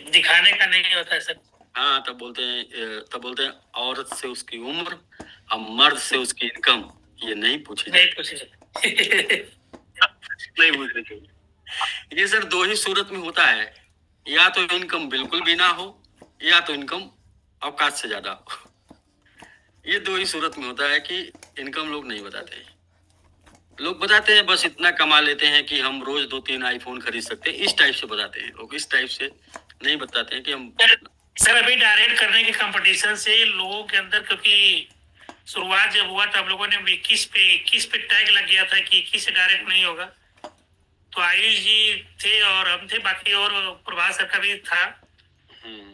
दिखाने का नहीं होता है सर। हाँ, तब बोलते हैं औरत से उसकी उम्र और मर्द से उसकी इनकम ये नहीं पूछी नहीं जाती। पूछी जाती। नहीं पूछनी चाहिए। ये सर दो ही सूरत में होता है, या तो इनकम बिल्कुल भी ना हो, या तो इनकम औकात से ज्यादा हो। ये दो ही सूरत में होता है कि इनकम लोग नहीं बताते। लोग बताते हैं बस इतना कमा लेते हैं कि हम रोज 2-3 आईफोन खरीद सकते हैं, इस टाइप से बताते हैं लोग। इस टाइप से नहीं बताते हैं कि हम सर अभी डायरेक्ट करने के कंपटीशन से लोगों के अंदर, क्योंकि शुरुआत जब हुआ तब लोगों ने 21 पे टैग लग गया था कि 21 से डायरेक्ट नहीं होगा। तो आयुष जी थे और हम थे, बाकी और प्रभास सर का भी था,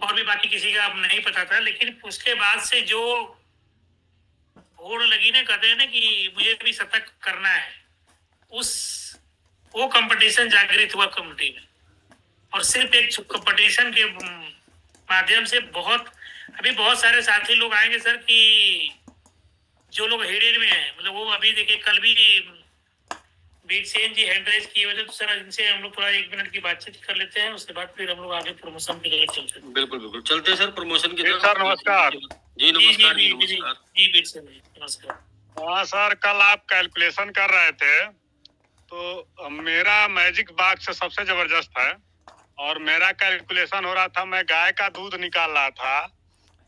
और भी बाकी किसी का अब नहीं पता था। लेकिन उसके बाद से जो होड़ लगी ना, कहते हैं ना कि मुझे भी शतक करना है, उस वो कंपटीशन जागृत हुआ कम्युनिटी में। और सिर्फ एक कंपटीशन के माध्यम से अभी बहुत सारे साथी लोग आएंगे सर कि जो लोग हेडेड में हैं, मतलब वो अभी देखिए कल भी बीरसेन जी हैंड रेज किए हुए थे। तो सर इनसे हम लोग थोड़ा 1 मिनट की बातचीत कर लेते हैं, उसके बाद फिर हम लोग आगे प्रमोशन की तरफ चलते हैं। बिल्कुल बिल्कुल चलते हैं सर प्रमोशन की तरफ। सर नमस्कार। जी नमस्कार। जी नमस्कार। जी बीरसेन जी नमस्कार। हाँ सर, कल आप कैलकुलेशन कर रहे थे तो मेरा मैजिक बॉक्स सबसे जबरदस्त है, और मेरा कैलकुलेशन हो रहा था, मैं गाय का दूध निकाल रहा था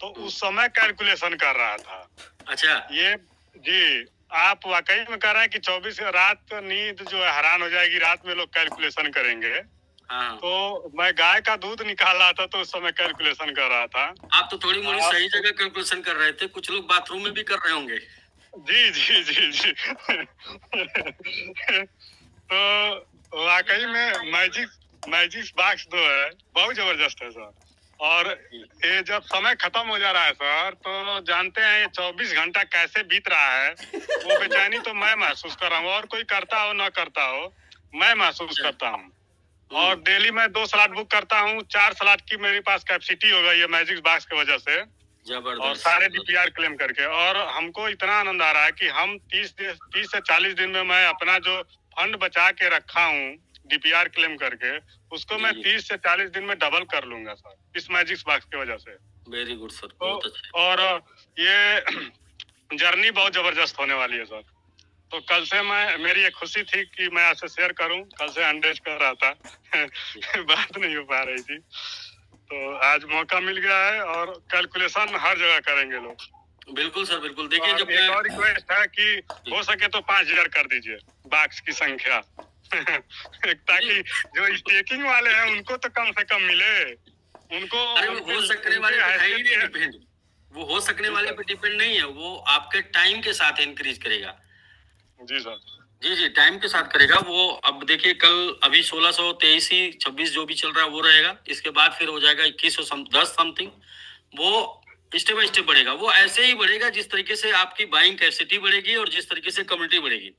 तो उस समय कैलकुलेशन कर रहा था। अच्छा, ये जी आप वाकई में कह रहे हैं कि 24 रात नींद जो है हराम हो जाएगी, रात में लोग कैलकुलेशन करेंगे। हाँ। तो मैं गाय का दूध निकाल रहा था तो उस समय कैलकुलेशन कर रहा था। आप तो थोड़ी मोड़ी सही जगह कैलकुलेशन कर रहे थे, कुछ लोग बाथरूम में भी कर रहे होंगे। जी जी जी जी। तो वाकई में मैजिक बॉक्स जो है बहुत जबरदस्त है सर। और ये जब समय खत्म हो जा रहा है सर, तो जानते हैं ये 24 घंटा कैसे बीत रहा है, वो बेचैनी तो मैं महसूस कर रहा हूँ, और कोई करता हो ना करता हो, मैं महसूस करता हूँ। और डेली मैं 2 सलाद बुक करता हूँ, 4 सलाद की मेरे पास कैपेसिटी हो गई है मैजिक बॉक्स की वजह से, और सारे डीपीआर क्लेम करके। और हमको इतना आनंद आ रहा है कि हम 30 से 40 दिन में मैं अपना जो फंड बचा के रखा हूँ डीपीआर क्लेम करके, उसको मैं 30 से 40 दिन में डबल कर लूंगा सर, इस मैजिक बॉक्स की वजह से। वेरी गुड सर, तो बहुत अच्छा। और ये जर्नी बहुत जबरदस्त होने वाली है सर। तो कल से मेरी एक खुशी थी कि मैं आपसे शेयर करूं, कल से अंडरस्टैंड कर रहा था बात नहीं हो पा रही थी, तो आज मौका मिल गया है, और कैलकुलेशन हर जगह करेंगे लोग। बिल्कुल सर बिल्कुल। देखिए जब एक और रिक्वेस्ट है कि हो सके तो 5000 कर दीजिए बॉक्स की संख्या ताकि जो स्टेकिंग वाले हैं उनको तो कम से कम मिले। उनको वो हो सकने वाले पे नहीं डिपेंड, वो हो सकने वाले पे डिपेंड नहीं है, वो आपके टाइम के साथ इंक्रीज करेगा। जी सर। जी जी, टाइम के साथ करेगा वो। अब देखिए कल अभी 1623 ही 26 जो भी चल रहा है वो रहेगा, इसके बाद फिर हो जाएगा 2110 समथिंग। वो स्टेप बाय स्टेप बढ़ेगा, वो ऐसे ही बढ़ेगा जिस तरीके से आपकी बाइंग कैपेसिटी बढ़ेगी और जिस तरीके से कम्युनिटी बढ़ेगी।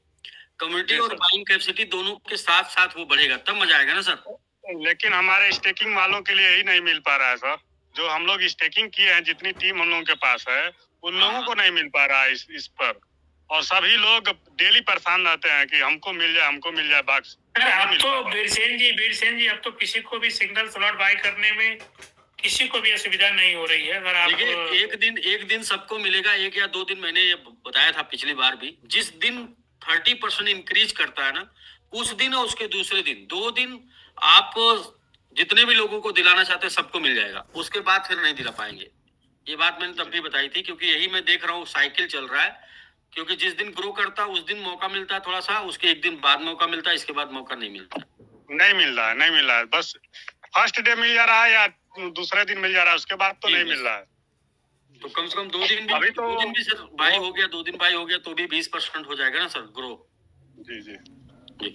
कम्युनिटी और बाइंग कैपेसिटी दोनों के साथ साथ वो बढ़ेगा, तब मजा आएगा ना सर। लेकिन हमारे स्टेकिंग वालों के लिए ही नहीं मिल पा रहा है सर। जो हम लोग स्टेकिंग किए हैं, जितनी टीम हम लोगों के पास है, उन लोगों को नहीं मिल पा रहा है इस पर। और सभी लोग डेली परेशान रहते हैं कि हमको मिल जाए बॉक्स। अब तो बीरसेन जी अब तो किसी को भी सिंगल स्लॉट बाय करने में किसी को भी असुविधा नहीं हो रही है। अगर आप एक दिन सबको मिलेगा, 1 या 2 दिन। मैंने ये बताया था पिछली बार भी, जिस दिन 30% इंक्रीज करता है ना, उस दिन और उसके दूसरे दिन 2 दिन आप जितने भी लोगों को दिलाना चाहते हैं सबको मिल जाएगा, उसके बाद फिर नहीं दिला पाएंगे। ये बात मैंने तब भी बताई थी, क्योंकि यही मैं देख रहा हूँ साइकिल चल रहा है। क्योंकि जिस दिन ग्रो करता है उस दिन मौका मिलता है थोड़ा सा, उसके एक दिन बाद मौका मिलता है, इसके बाद मौका नहीं मिलता। नहीं मिल रहा है। बस फर्स्ट डे मिल जा रहा है या दूसरे दिन मिल जा रहा है, उसके बाद तो नहीं मिल रहा है। तो कम से कम 2 दिन भी, अभी तो 2 दिन भी सर बाई हो गया, 2 दिन बाई हो गया तो भी 20% हो जाएगा ना सर ग्रो। जी जी जी,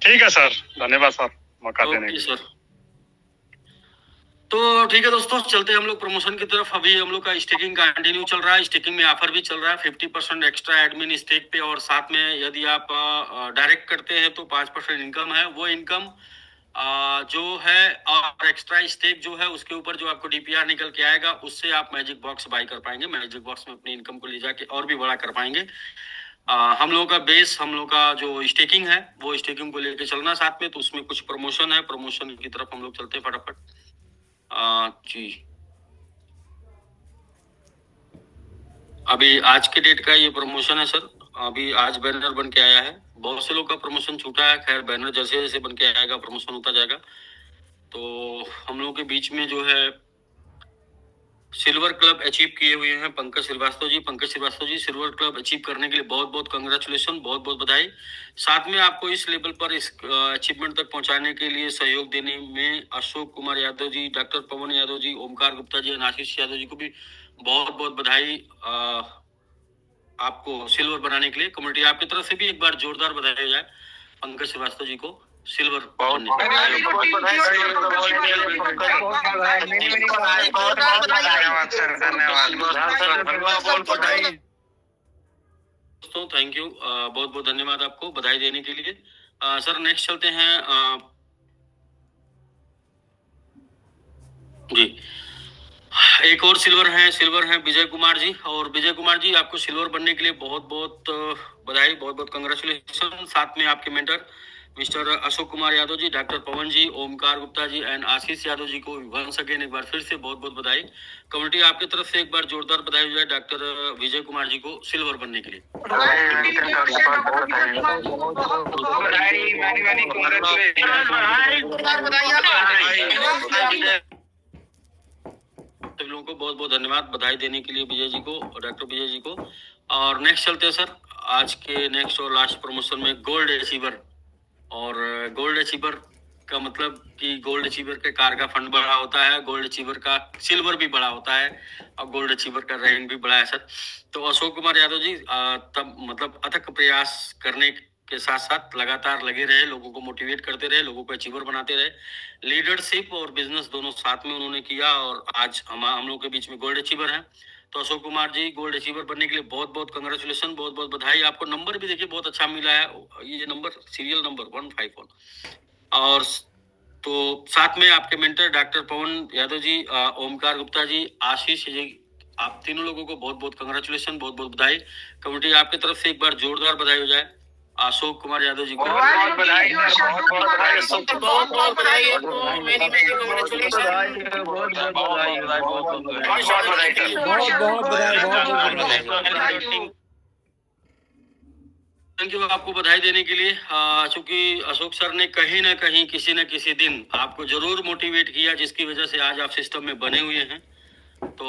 ठीक है सर, धन्यवाद सर मौका देने के लिए। सर तो ठीक है दोस्तों, चलते हैं हम लोग प्रमोशन की तरफ। अभी हम लोग का स्टेकिंग कंटिन्यू चल रहा है, स्टेकिंग में ऑफर भी चल रहा है 50% एक्स्ट्रा एडमिन स्टेक पे, और साथ में यदि आप डायरेक्ट करते हैं तो 5% इनकम है। वो इनकम जो है और एक्स्ट्रा स्टेक जो है उसके ऊपर जो आपको डीपीआर निकल के आएगा, उससे आप मैजिक बॉक्स बाई कर पाएंगे। मैजिक बॉक्स में अपनी इनकम को ले जाके और भी बड़ा कर पाएंगे। हम लोगों का बेस, हम लोग का जो स्टेकिंग है वो स्टेकिंग को लेके चलना साथ में, तो उसमें कुछ प्रमोशन है, प्रमोशन की तरफ हम लोग चलते हैं फटाफट। जी, अभी आज के डेट का ये प्रमोशन है सर। अभी आज बैनर बन के आया है, बहुत से लोग का प्रमोशन छूटा है। खैर बैनर जैसे जैसे बन के आएगा प्रमोशन होता जाएगा। तो हम लोगों के बीच में जो है सिल्वर क्लब अचीव किए हुए हैं Pankaj Srivastava ji. Pankaj Srivastava ji, silver club achieve करने के लिए बहुत बहुत कंग्रेचुलेशन, बहुत बहुत बधाई। साथ में आपको इस लेवल पर इस अचीवमेंट तक पहुंचाने के लिए सहयोग देने में अशोक कुमार यादव जी, डॉक्टर पवन यादव जी, ओमकार गुप्ता जी, आशीष यादव जी को भी बहुत बहुत बधाई। आपको सिल्वर बनाने के लिए कम्युनिटी आपकी तरफ से भी एक बार जोरदार बधाई हो जाए पंकज श्रीवास्तव जी को सिल्वर बनने के लिए। दोस्तों थैंक यू, बहुत बहुत धन्यवाद आपको बधाई देने के लिए। सर नेक्स्ट चलते हैं जी। एक और सिल्वर है विजय कुमार जी। और विजय कुमार जी, आपको सिल्वर बनने के लिए बहुत बहुत बधाई, बहुत बहुत कंग्रेचुलेशन। साथ में आपके mentor mister Ashok Kumar Yadav ji, doctor Pavan ji, Omkar Gupta ji and Ashish Yadav ji को वंस अगेन एक बार फिर से बहुत बहुत बधाई। कम्युनिटी आपकी तरफ से एक बार जोरदार बधाई हो जाए डॉक्टर विजय कुमार जी को सिल्वर बनने के लिए। सभी लोगों को बहुत बहुत धन्यवाद बधाई देने के लिए विजय जी को और डॉक्टर विजय जी को। और नेक्स्ट चलते हैं सर आज के नेक्स्ट और लास्ट प्रमोशन में गोल्ड अचीवर। और गोल्ड अचीवर का मतलब कि गोल्ड अचीवर के कार का फंड बड़ा होता है, गोल्ड अचीवर का सिल्वर भी बड़ा होता है और गोल्ड अचीवर का रैंक भी बड़ा है सर। तो अशोक कुमार यादव जी तब मतलब अथक प्रयास करने के साथ साथ लगातार लगे रहे, लोगों को मोटिवेट करते रहे, लोगों को अचीवर बनाते रहे। लीडरशिप और बिजनेस दोनों साथ में उन्होंने किया और आज हम लोग के बीच में गोल्ड अचीवर है। तो अशोक कुमार जी गोल्ड अचीवर बनने के लिए बहुत बहुत कंग्रेचुलेशन, बहुत बहुत बधाई। आपको नंबर भी देखिए बहुत अच्छा मिला है, ये नंबर सीरियल नंबर 151। और तो साथ में आपके मेंटर डॉक्टर पवन यादव जी, ओमकार गुप्ता जी, आशीष जी, आप तीनों लोगों को बहुत बहुत कंग्रेचुलेशन, बहुत बहुत बधाई। कमेटी आपकी तरफ से एक बार जोरदार बधाई हो जाए अशोक कुमार यादव जी को। बहुत बधाई, बहुत बधाई, बहुत बहुत बधाई आपको, मेरी थैंक यू आपको बधाई देने के लिए। चूंकि अशोक सर ने कहीं ना कहीं किसी न किसी दिन आपको जरूर मोटिवेट किया, जिसकी वजह से आज आप सिस्टम में बने हुए हैं। तो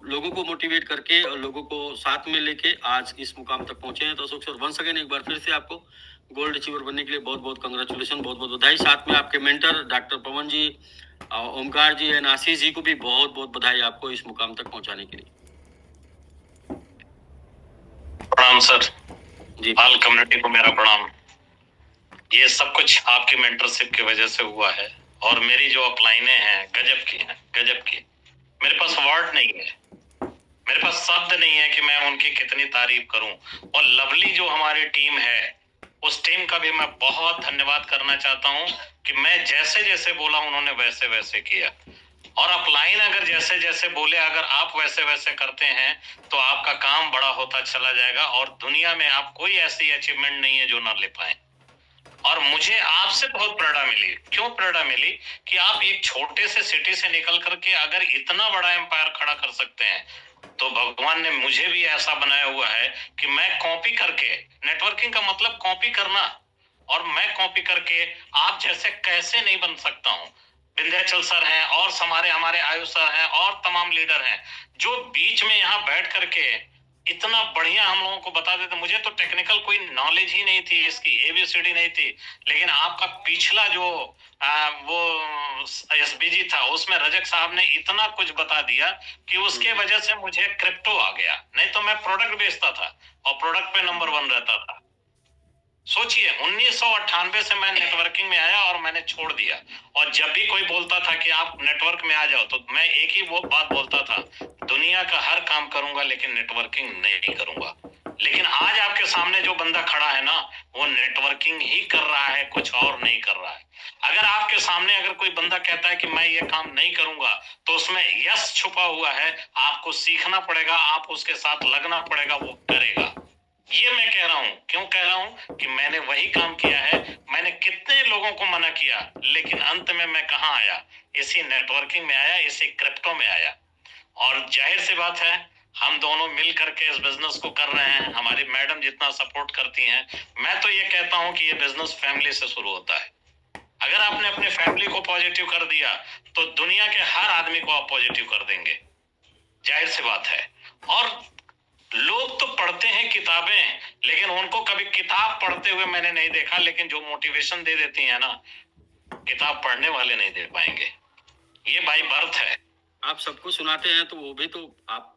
लोगों को मोटिवेट करके और लोगों को साथ में लेके आज इस मुकाम तक पहुंचे हैं। तो अशोक सर वंस अगेन एक बार फिर से आपको गोल्ड अचीवर बनने के लिए बहुत बहुत कंग्रेचुलेशन, बहुत बहुत बधाई। साथ में आपके mentor doctor Pavan ji, Omkar ji and Ashish ji को भी बहुत बहुत बधाई आपको इस मुकाम तक पहुंचाने के लिए। प्रणाम सर जी, ऑल कम्युनिटी को मेरा प्रणाम। ये सब कुछ आपकी मेंटरशिप की वजह से हुआ है और मेरी जो अपलाइनें हैं गजब की हैं, गजब की। मेरे पास वर्ड नहीं है, मेरे पास शब्द नहीं है कि मैं उनकी कितनी तारीफ करूं। और लवली जो हमारी टीम है, उस टीम का भी मैं बहुत धन्यवाद करना चाहता हूं कि मैं जैसे जैसे बोला उन्होंने वैसे वैसे किया। और अपलाइन अगर जैसे जैसे बोले, अगर आप वैसे वैसे करते हैं तो आपका काम बड़ा होता चला जाएगा और दुनिया में आप कोई ऐसी अचीवमेंट नहीं है जो ना ले पाए। और मुझे आपसे बहुत प्रेरणा मिली। क्यों प्रेरणा मिली? कि आप एक छोटे से सिटी से निकल करके अगर इतना बड़ा एम्पायर खड़ा कर सकते हैं, तो भगवान ने मुझे भी ऐसा बनाया हुआ है कि मैं कॉपी करके, नेटवर्किंग का मतलब कॉपी करना, और मैं कॉपी करके आप जैसे कैसे नहीं बन सकता हूं। विंध्याचल सर हैं और हमारे आयुष सर हैं और तमाम लीडर हैं जो बीच में यहाँ बैठ करके इतना बढ़िया हम लोगों को बता देते। मुझे तो टेक्निकल कोई नॉलेज ही नहीं थी, इसकी ABCD नहीं थी, लेकिन आपका पिछला जो वो SBG था उसमें रजक साहब ने इतना कुछ बता दिया कि उसके वजह से मुझे क्रिप्टो आ गया। नहीं तो मैं प्रोडक्ट बेचता था और प्रोडक्ट पे नंबर 1 रहता था। सोचिए 1998 से मैं नेटवर्किंग में आया और मैंने छोड़ दिया। और जब भी कोई बोलता था कि आप नेटवर्क में आ जाओ, तो मैं एक ही वो बात बोलता था, दुनिया का हर काम करूंगा लेकिन नेटवर्किंग नहीं करूंगा। लेकिन आज आपके सामने जो बंदा खड़ा है ना, वो नेटवर्किंग ही कर रहा है, कुछ और नहीं कर रहा है। अगर आपके सामने अगर कोई बंदा कहता है कि मैं ये काम नहीं करूंगा, तो उसमें यस छुपा हुआ है। आपको सीखना पड़ेगा, आप उसके साथ लगना पड़ेगा, वो करेगा। ये मैं कह रहा हूं, क्यों कह रहा हूं कि मैंने वही काम किया है। मैंने कितने लोगों को मना किया, लेकिन अंत में मैं कहां आया? इसी नेटवर्किंग में आया, इसी क्रिप्टो में आया। और जाहिर सी बात है, हम दोनों मिल करके इस बिजनेस को कर रहे हैं। हमारी मैडम जितना सपोर्ट करती हैं, मैं तो ये कहता हूं कि ये बिजनेस फैमिली से शुरू होता है। अगर आपने अपने फैमिली को पॉजिटिव कर दिया, तो दुनिया के हर आदमी को आप पॉजिटिव कर देंगे, जाहिर सी बात है। और लोग तो पढ़ते हैं किताबें, लेकिन उनको कभी किताब पढ़ते हुए मैंने नहीं देखा। लेकिन जो मोटिवेशन दे देती है ना, किताब पढ़ने वाले नहीं दे पाएंगे। ये बाई बर्थ है। आप सबको सुनाते हैं तो वो भी तो आप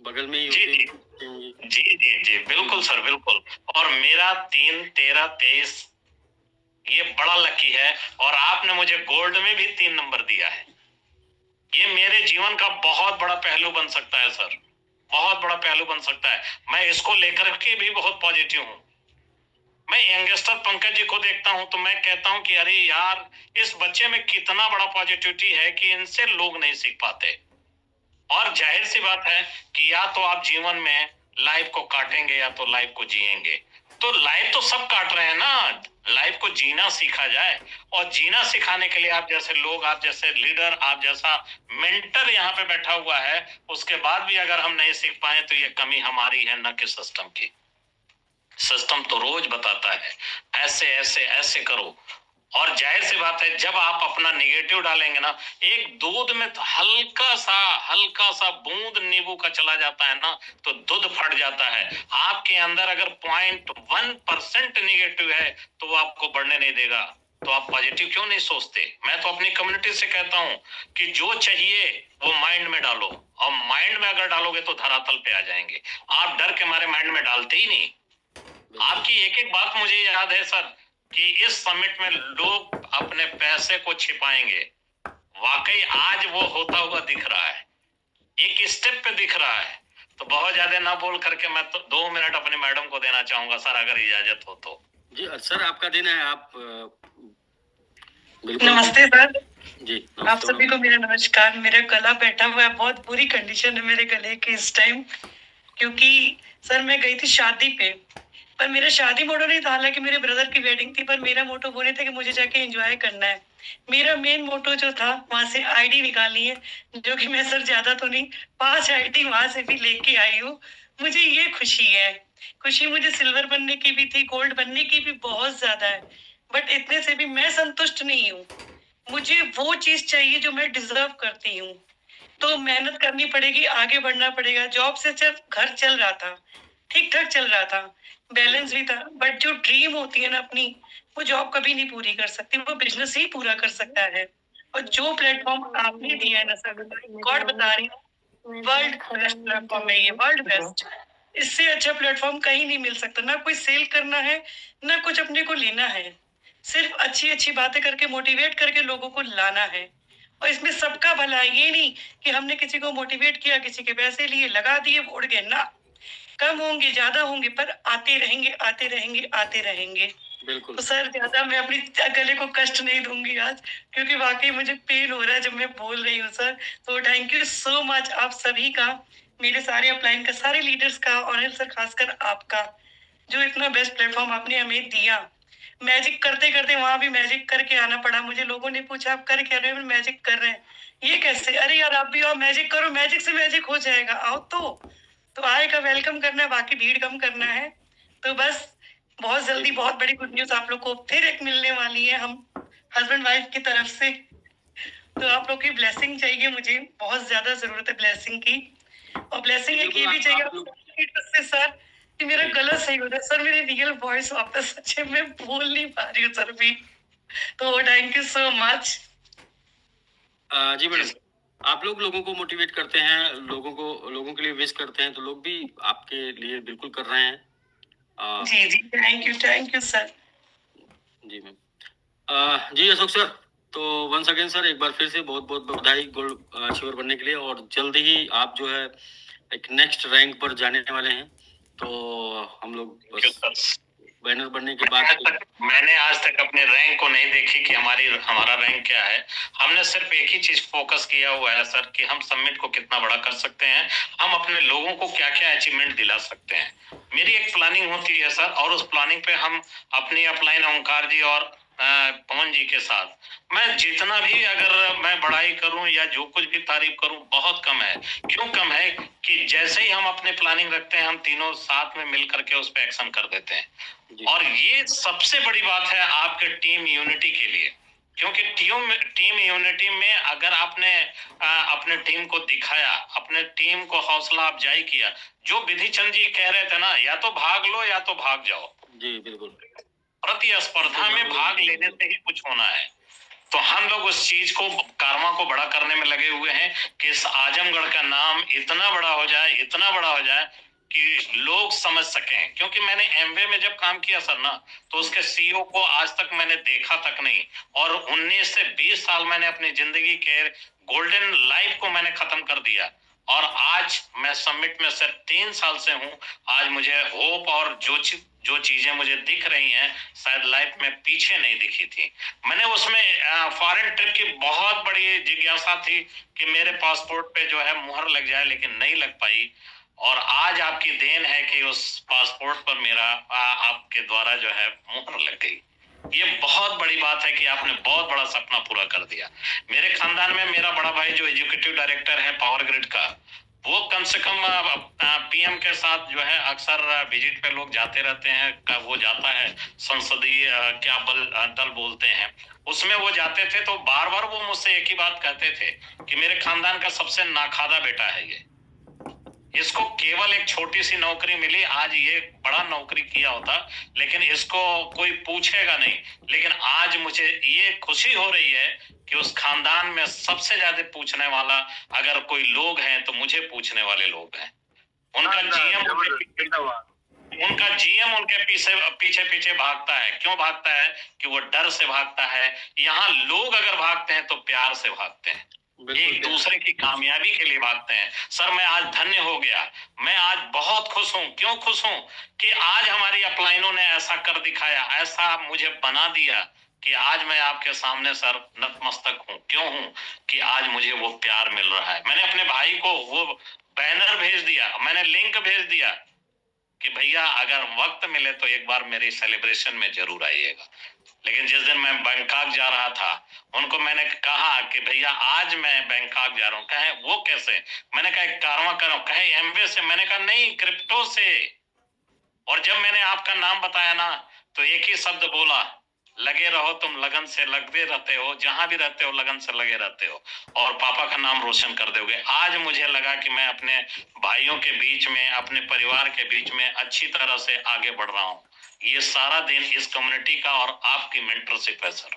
बगल में ही जी जी होते जी जी जी, बिल्कुल सर, बिल्कुल। और मेरा 3, 13, 23 ये बड़ा लकी है। और आपने मुझे गोल्ड में भी 3 नंबर दिया है। ये मेरे जीवन का बहुत बड़ा पहलू बन सकता है सर, बहुत बड़ा पहलू बन सकता है। मैं इसको लेकर के भी बहुत पॉजिटिव हूँ। मैं यंगस्टर पंकज जी को देखता हूं तो मैं कहता हूं कि अरे यार, इस बच्चे में कितना बड़ा पॉजिटिविटी है कि इनसे लोग नहीं सीख पाते। और जाहिर सी बात है कि या तो आप जीवन में लाइफ को काटेंगे या तो लाइफ को जिएंगे। तो लाइफ तो सब काट रहे हैं ना, लाइफ को जीना सीखा जाए। और जीना सिखाने के लिए आप जैसे लोग, आप जैसे लीडर, आप जैसा मेंटर यहाँ पे बैठा हुआ है, उसके बाद भी अगर हम नहीं सीख पाए तो ये कमी हमारी है, न कि सिस्टम की। सिस्टम तो रोज बताता है ऐसे ऐसे ऐसे करो। और जाहिर सी बात है, जब आप अपना निगेटिव डालेंगे ना, एक दूध में तो हल्का सा बूंद नींबू का चला जाता है ना, तो दूध फट जाता है। आपके अंदर अगर 0.1% निगेटिव है तो वो आपको बढ़ने नहीं देगा। तो आप पॉजिटिव क्यों नहीं सोचते? मैं तो अपनी कम्युनिटी से कहता हूं कि जो चाहिए वो माइंड में डालो, और माइंड में अगर डालोगे तो धरातल पे आ जाएंगे। आप डर के मारे माइंड में डालते ही नहीं। आपकी एक एक बात मुझे याद है सर, कि इस समिट में लोग अपने पैसे को छिपाएंगे। वाकई आज वो होता हुआ दिख रहा है, एक स्टेप पे दिख रहा है। तो बहुत ज्यादा ना बोल करके मैं तो 2 मिनट अपने मैडम को देना चाहूंगा सर, अगर इजाजत हो तो। जी सर, आपका दिन है। आप बिल्कुल। नमस्ते सर जी आप सभी को मेरा नमस्कार। मेरा गला बैठा हुआ है, बहुत बुरी कंडीशन है मेरे गले की इस टाइम, क्योंकि सर मैं गई थी शादी पे, पर मेरा शादी मोटो नहीं था। हालांकि मेरे ब्रदर की वेडिंग थी, पर मेरा मोटो वो नहीं था कि मुझे जाके एंजॉय करना है। मेरा मेन मोटो जो था, वहां से आईडी निकालनी है, जो कि मैं सर ज्यादा तो नहीं, 5 आईडी वहां से भी लेके आई हूँ। मुझे ये खुशी है, खुशी मुझे सिल्वर बनने की भी थी, गोल्ड बनने की भी बहुत ज्यादा है, बट इतने से भी मैं संतुष्ट नहीं हूँ। मुझे वो चीज चाहिए जो मैं डिजर्व करती हूँ। तो मेहनत करनी पड़ेगी, आगे बढ़ना पड़ेगा। जॉब से घर चल रहा था, ठीक ठाक चल रहा था, बैलेंस भी था, बट जो ड्रीम होती है ना अपनी, वो जॉब कभी नहीं पूरी कर सकती, वो बिजनेस ही पूरा कर सकता है। और जो प्लेटफॉर्म आपने दिया है ना सर, गॉड बता रही हूँ, वर्ल्ड बेस्ट प्लेटफॉर्म है ये, वर्ल्ड बेस्ट। इससे अच्छा प्लेटफॉर्म कहीं नहीं मिल सकता। ना कोई सेल करना है, ना कुछ अपने को लेना है, सिर्फ अच्छी अच्छी बातें करके, मोटिवेट करके लोगों को लाना है। और इसमें सबका भला है, ये नहीं कि हमने किसी को मोटिवेट किया, किसी के पैसे लिए, लगा दिए, उड़ गए ना। कम होंगे, ज्यादा होंगे, पर आते रहेंगे, आते रहेंगे, आते रहेंगे। बिल्कुल। तो सर ज्यादा मैं अपनी गले को कष्ट नहीं दूंगी आज, क्योंकि वाकई मुझे पेन हो रहा है जब मैं बोल रही हूँ सर। तो थैंक यू सो मच आप सभी का, मेरे सारे अपलाइन का, सारे लीडर्स का, और सर खासकर आपका, जो इतना बेस्ट प्लेटफॉर्म आपने हमें दिया। मैजिक करते करते वहां भी मैजिक करके आना पड़ा मुझे। लोगों ने पूछा आप कर क्या रहे हो? मैजिक कर रहे हैं। ये कैसे? अरे यार आप भी आओ, मैजिक करो, मैजिक से मैजिक हो जाएगा, आओ। तो आएगा, वेलकम करना है, बाकी भीड़ कम करना है। तो बस बहुत जल्दी बहुत बड़ी गुड न्यूज आप लोग को फिर एक मिलने वाली है, हम हस्बैंड वाइफ की तरफ से। तो आप लोग की ब्लेसिंग चाहिए, मुझे बहुत ज्यादा जरूरत है ब्लेसिंग की। और ब्लेसिंग एक ये भी चाहिए सर कि मेरा गला सही हो जाए सर, मेरी रियल वॉइस वापस अच्छे, मैं बोल नहीं पा रही हूँ सर भी। तो थैंक यू सो मच। जी मैडम, आप लोगों को मोटिवेट करते हैं, लोगों के लिए विश करते हैं, तो लोग भी आपके लिए बिल्कुल कर रहे हैं। जी जी, थैंक यू सर। जी मैम। जी अशोक सर, तो वंस अगेन सर, एक बार फिर से बहुत बहुत बधाई गोल्ड अचीवर बनने के लिए। और जल्द ही आप जो है एक नेक्स्ट रैंक पर जाने वाले हैं। तो हम लोग बस बैनर बनने के बाद मैंने आज तक अपने रैंक को नहीं देखी कि हमारा रैंक क्या है। हमने सिर्फ एक ही चीज फोकस किया हुआ है सर कि हम समिट को कितना बड़ा कर सकते हैं, हम अपने लोगों को क्या क्या अचीवमेंट दिला सकते हैं। मेरी एक प्लानिंग होती है सर, और उस प्लानिंग पे हम अपनी अपलाइन ओंकार जी और पवन जी के साथ मैं जितना भी अगर मैं बड़ाई करूं या जो कुछ भी तारीफ करूं बहुत कम है। क्यों कम है? कि जैसे ही हम अपने प्लानिंग रखते हैं हम तीनों साथ में मिल करके उस पे एक्शन कर देते हैं। और ये सबसे बड़ी बात है आपके टीम यूनिटी के लिए, क्योंकि टीम यूनिटी में अगर आपने अपने टीम को दिखाया, अपने टीम को हौसला अफजाई किया, जो विधि चंद जी कह रहे थे ना, या तो भाग लो या तो भाग जाओ। जी बिल्कुल, प्रतिस्पर्धा में भाग लेने से ही कुछ होना है। तो हम लोग उस चीज को, कारवा को बड़ा करने में लगे हुए हैं कि इस आजमगढ़ का नाम इतना बड़ा हो जाए, इतना बड़ा हो जाए कि लोग समझ सकें। क्योंकि मैंने एमवे में जब काम किया सर ना, तो उसके सीईओ को आज तक मैंने देखा तक नहीं, और 19 से 20 साल मैंने अपनी जिंदगी के गोल्डन लाइफ को मैंने खत्म कर दिया। और आज मैं समिट में सिर्फ 3 साल से हूं। आज मुझे होप और जो चीजें मुझे दिख रही हैं शायद लाइफ में पीछे नहीं दिखी थी। मैंने उसमें फॉरेन ट्रिप की बहुत बड़ी जिज्ञासा थी कि मेरे पासपोर्ट पे जो है मुहर लग जाए, लेकिन नहीं लग पाई। और आज आपकी देन है कि उस पासपोर्ट पर मेरा आपके द्वारा जो है मुहर लग गई। ये बहुत बड़ी बात है कि आपने बहुत बड़ा सपना पूरा कर दिया। मेरे खानदान में मेरा बड़ा भाई जो एग्जीक्यूटिव डायरेक्टर है पावर ग्रिड का, वो कम से कम पीएम के साथ जो है अक्सर विजिट पे लोग जाते रहते हैं। वो जाता है संसदीय क्या दल बोलते हैं, उसमें वो जाते थे, तो बार बार वो मुझसे एक ही बात कहते थे कि मेरे खानदान का सबसे नाखादा बेटा है ये, इसको केवल एक छोटी सी नौकरी मिली, आज ये बड़ा नौकरी किया होता लेकिन इसको कोई पूछेगा नहीं। लेकिन आज मुझे ये खुशी हो रही है कि उस खानदान में सबसे ज्यादा पूछने वाला अगर कोई लोग हैं तो मुझे पूछने वाले लोग हैं। उनका जीएम उनके पीछे पीछे भागता है। क्यों भागता है? कि वो डर से भागता है। यहाँ लोग अगर भागते हैं तो प्यार से भागते हैं, एक दूसरे की कामयाबी के लिए भागते हैं। सर मैं आज धन्य हो गया, मैं आज बहुत खुश हूं। क्यों खुश हूं? कि आज हमारी अपलाइनों ने ऐसा कर दिखाया, ऐसा मुझे बना दिया कि आज मैं आपके सामने सर नतमस्तक हूं। क्यों हूं? कि आज मुझे वो प्यार मिल रहा है। मैंने अपने भाई को वो बैनर भेज दिया, मैंने लिंक भेज दिया कि भैया अगर वक्त मिले तो एक बार मेरी सेलिब्रेशन में जरूर आइएगा। लेकिन जिस दिन मैं बैंकॉक जा रहा था, उनको मैंने कहा कि भैया आज मैं बैंकॉक जा रहा हूँ। कहे वो कैसे? मैंने कहा कारवा कर रहा हूँ। कहे एमवे से। मैंने कहा नहीं, क्रिप्टो से। और जब मैंने आपका नाम बताया ना, तो एक ही शब्द बोला, लगे रहो, तुम लगन से लगते रहते हो, जहां भी रहते हो लगन से लगे रहते हो, और पापा का नाम रोशन कर दोगे। आज मुझे लगा कि मैं अपने भाइयों के बीच में, अपने परिवार के बीच में अच्छी तरह से आगे बढ़ रहा हूँ। ये सारा दिन इस कम्युनिटी का और आपकी मेंटरशिप है सर।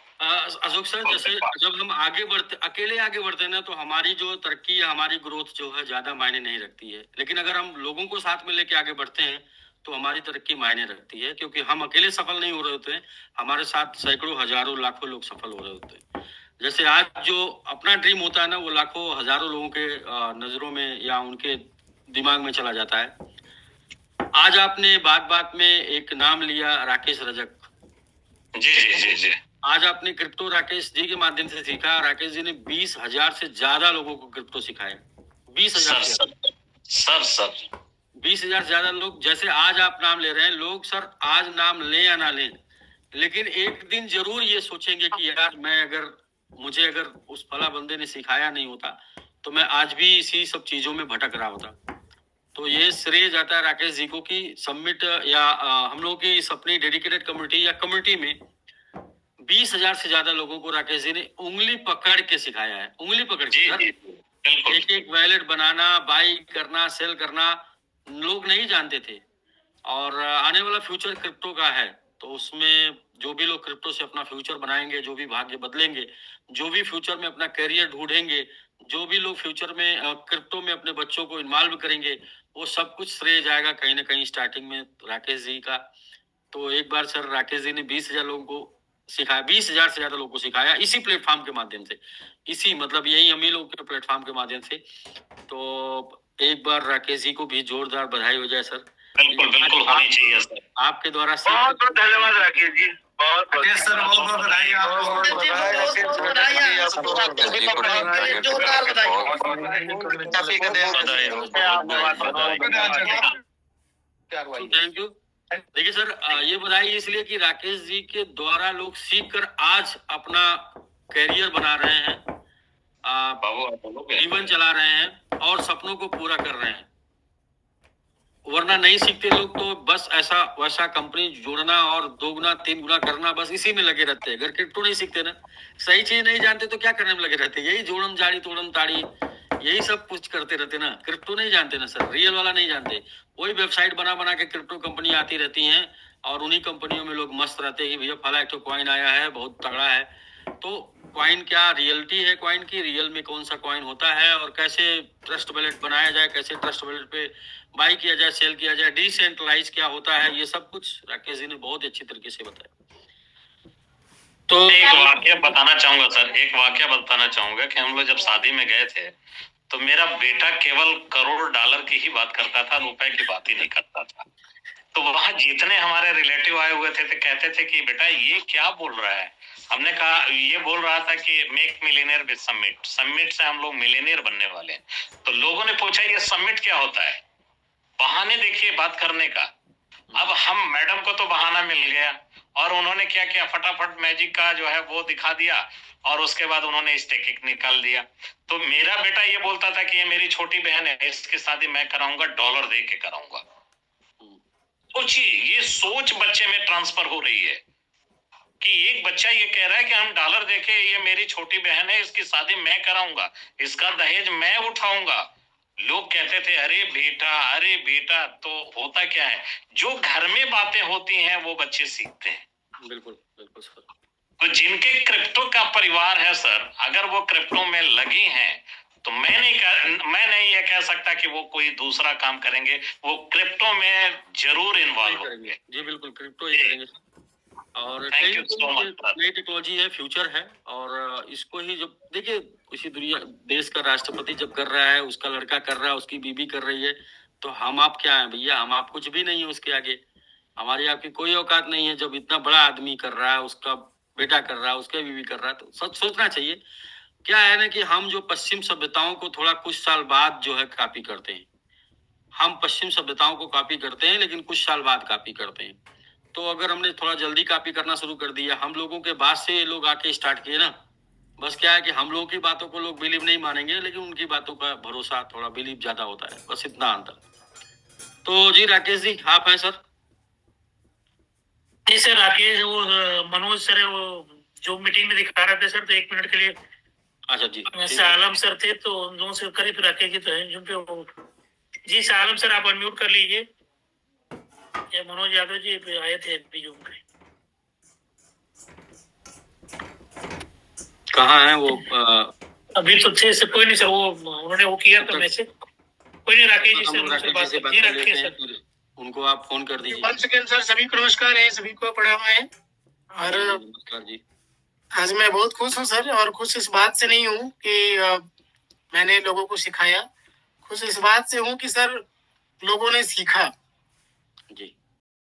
अशोक सर, जैसे जब हम आगे बढ़ते, अकेले आगे बढ़ते हैं ना, तो हमारी जो तरक्की, हमारी ग्रोथ जो है ज्यादा मायने नहीं रखती है। लेकिन अगर हम लोगों को साथ में लेके आगे बढ़ते हैं तो हमारी तरक्की मायने रखती है, क्योंकि हम अकेले सफल नहीं हो रहे होते हैं, हमारे साथ सैकड़ों हजारों लाखों लोग सफल हो रहे होते हैं। जैसे आज जो अपना ड्रीम होता है ना, वो लाखों हजारों लोगों के नजरों में या उनके दिमाग में चला जाता है। आज आपने बात बात में एक नाम लिया, राकेश रजक जी जी जी जी। आज आपने क्रिप्टो राकेश जी के माध्यम से सीखा। राकेश जी ने 20,000 से ज्यादा लोगों को क्रिप्टो सिखाया। 20,000 सर 20,000 से ज्यादा लोग। जैसे आज आप नाम ले रहे हैं, लोग सर आज नाम ले या ना लें, लेकिन एक दिन जरूर ये सोचेंगे कि यार मुझे अगर उस फला बंदे ने सिखाया नहीं होता तो मैं आज भी इसी सब चीजों में भटक रहा होता। तो ये श्रेय जाता है राकेश जी को कि समिट या हम लोग की इस अपनी डेडिकेटेड कम्युनिटी या कम्युनिटी में 20,000 से ज्यादा लोगों को राकेश जी ने उंगली पकड़ के सिखाया है। उंगली पकड़ के एक एक वैलेट बनाना, बाई करना, सेल करना लोग नहीं जानते थे। और आने वाला फ्यूचर क्रिप्टो का है, तो उसमें जो भी लोग क्रिप्टो से अपना फ्यूचर बनाएंगे, जो भी भाग्य बदलेंगे, जो भी फ्यूचर में अपना करियर ढूंढेंगे, जो भी लोग फ्यूचर में क्रिप्टो में अपने बच्चों को इन्वॉल्व करेंगे, वो सब कुछ श्रेय जाएगा कहीं ना कहीं स्टार्टिंग में राकेश जी का। तो एक बार सर राकेश जी ने 20,000 लोगों को सिखाया, 20,000 से ज्यादा लोगों को सिखाया इसी प्लेटफॉर्म के माध्यम से, इसी मतलब यही हम ही लोग के प्लेटफॉर्म के माध्यम से। तो एक बार राकेश जी को भी जोरदार बधाई हो जाए सर। बिल्कुल बिल्कुल होनी चाहिए सर। आपके द्वारा बहुत बहुत धन्यवाद राकेश जी, बहुत बहुत सर बहुत बहुत बधाई आपको। Thank you. देखिए सर, ये बधाई इसलिए कि राकेश जी के द्वारा लोग सीख कर आज अपना करियर बना रहे हैं, बाबू आप बोलोगे? जीवन चला रहे हैं और सपनों को पूरा कर रहे हैं। वरना नहीं सीखते लोग तो बस ऐसा वैसा कंपनी जोड़ना और 2 गुना 3 गुना करना, बस इसी में लगे रहते हैं। अगर क्रिप्टो नहीं सीखते ना, सही चीज नहीं जानते तो क्या करने में लगे रहते हैं? यही जोड़म जाड़ी तोड़म ताड़ी, यही सब कुछ करते रहते ना। क्रिप्टो नहीं जानते ना सर, रियल वाला नहीं जानते। वही वेबसाइट बना बना के क्रिप्टो कंपनी आती रहती हैं और उन्हीं कंपनियों में लोग मस्त रहते हैं कि भैया फला एक तो कॉइन आया है, बहुत तगड़ा है। तो कॉइन क्या रियलिटी है? कॉइन की रियल में कौन सा कॉइन होता है और कैसे ट्रस्ट वैलेट बनाया जाए, कैसे ट्रस्ट वैलेट पे बाई किया जाए, सेल किया जाए, डिसेंट्रलाइज क्या होता है, ये सब कुछ राकेश जी ने बहुत अच्छी तरीके से बताया। तो एक वाक्य बताना चाहूंगा सर, एक वाक्य बताना चाहूंगा कि हम लोग जब शादी में गए थे तो मेरा बेटा केवल करोड़ डॉलर की ही बात करता था, रुपए की बात ही नहीं करता था। तो वहां जितने हमारे रिलेटिव आए हुए थे तो कहते थे कि बेटा ये क्या बोल रहा है। हमने कहा ये बोल रहा था कि make millionaire with summit, summit से हम लोग मिलियनेयर बनने वाले हैं। तो लोगों ने पूछा ये समिट क्या होता है? बहाने देखिए बात करने का। अब हम मैडम को तो बहाना मिल गया और उन्होंने क्या किया, फटाफट मैजिक का जो है वो दिखा दिया और उसके बाद उन्होंने स्टेकिंग निकाल दिया। तो मेरा बेटा ये बोलता था कि ये मेरी छोटी बहन है, इसकी शादी मैं कराऊंगा, डॉलर दे के कराऊंगा। सोचिए, ये सोच बच्चे में ट्रांसफर हो रही है कि एक बच्चा ये कह रहा है कि हम डॉलर देके, ये मेरी छोटी बहन है, इसकी शादी मैं कराऊंगा, इसका दहेज मैं उठाऊंगा। लोग कहते थे अरे बेटा। तो होता क्या है, जो घर में बातें होती हैं वो बच्चे सीखते हैं। बिल्कुल बिल्कुल सर। तो जिनके क्रिप्टो का परिवार है सर, अगर वो क्रिप्टो में लगी हैं तो मैं नहीं ये कह सकता कि वो कोई दूसरा काम करेंगे, वो क्रिप्टो में जरूर इन्वॉल्व होंगे। जी बिल्कुल, क्रिप्टो ही करेंगे। और Thank you so much, sir. नई टेक्नोलॉजी है, फ्यूचर है और इसको ही जब देखिए किसी दुनिया देश का राष्ट्रपति जब कर रहा है, उसका लड़का कर रहा है, उसकी बीबी कर रही है, तो हम आप क्या है भैया? हम आप कुछ भी नहीं है उसके आगे। हमारी आपकी कोई औकात नहीं है। जब इतना बड़ा आदमी कर रहा है, उसका बेटा कर रहा है, उसका बीवी कर रहा है, तो सच सोचना चाहिए। क्या है ना कि हम जो पश्चिम सभ्यताओं को थोड़ा कुछ साल बाद जो है कॉपी करते हैं, हम पश्चिम सभ्यताओं को कॉपी करते हैं लेकिन कुछ साल बाद कॉपी करते हैं। तो अगर हमने थोड़ा जल्दी कॉपी करना शुरू कर दिया, हम लोगों के बाद से ये लोग आके स्टार्ट किए ना, बस क्या है कि हम लोगों की बातों को लोग बिलीव नहीं मानेंगे लेकिन उनकी बातों का भरोसा थोड़ा बिलीव ज्यादा होता है, बस इतना अंतर। तो जी राकेश जी आप हैं सर? जी सर, राकेश वो मनोज सर है, वो जो मीटिंग में दिखा रहे थे सर, तो 1 मिनट के लिए अच्छा जी। आलम सर थे तो उन दोनों से करे, फिर राकेश जी तो है जिन पे वो। जी आलम सर आप अनम्यूट कर लीजिए। ये मनोज यादव जी पे आए थे जूम पे। कहाँ है वो? अभी तो थे सर, कोई नहीं सर, वो उन्होंने वो किया तो मैसेज, कोई नहीं। राकेश जी हम से राकेश जी से बात जी कर रखिए लेते सर। हैं, फिर उनको आप फोन कर दीजिए। 1 सेकंड सर, सभी को नमस्कार है, सभी को प्रणाम है। और नमस्कार जी। आज मैं बहुत खुश हूँ सर, और खुश इस बात से नहीं हूँ कि मैंने लोगों को सिखाया, खुश इस बात से हूँ कि सर लोगों ने सीखा। जी